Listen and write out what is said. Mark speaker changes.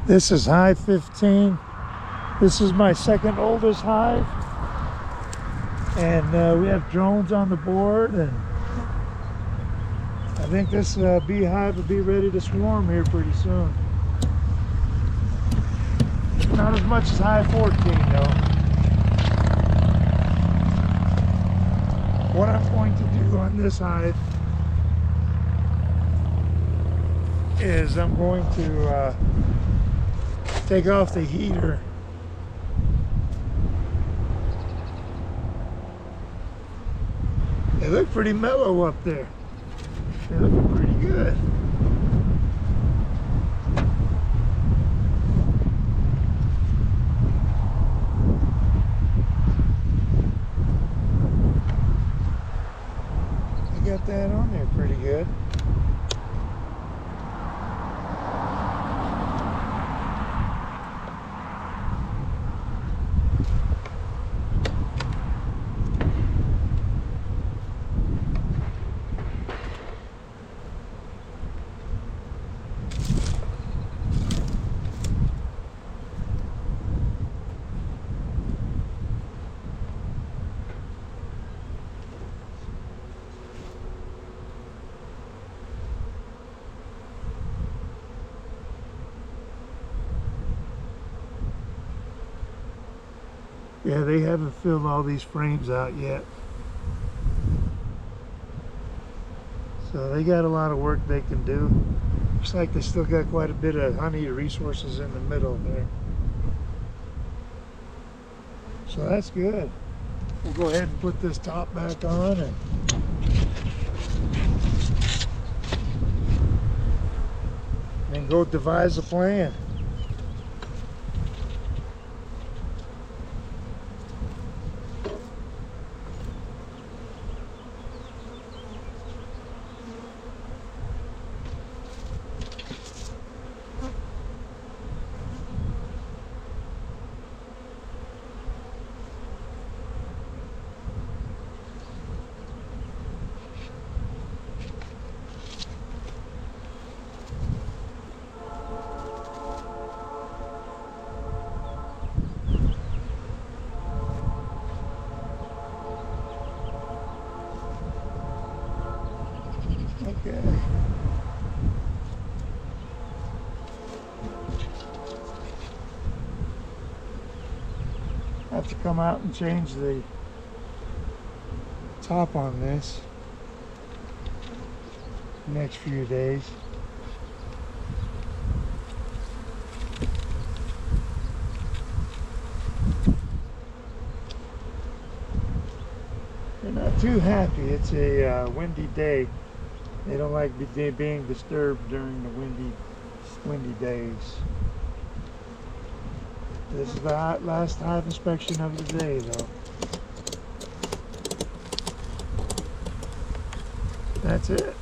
Speaker 1: This is Hive 15. This is my second oldest hive. And we have drones on the board, and I think this beehive will be ready to swarm here pretty soon. Not as much as Hive 14 though. What I'm going to do on this hive is I'm going to take off the heater. They look pretty mellow up there. They look pretty good. I got that on there pretty good. Yeah, they haven't filled all these frames out yet. So they got a lot of work they can do. Looks like they still got quite a bit of honey resources in the middle there. So that's good. We'll go ahead and put this top back on and go devise a plan. Okay. I have to come out and change the top on this next few days. They're not too happy. It's a windy day. They don't like being disturbed during the windy days. This is the last hive inspection of the day, though. That's it.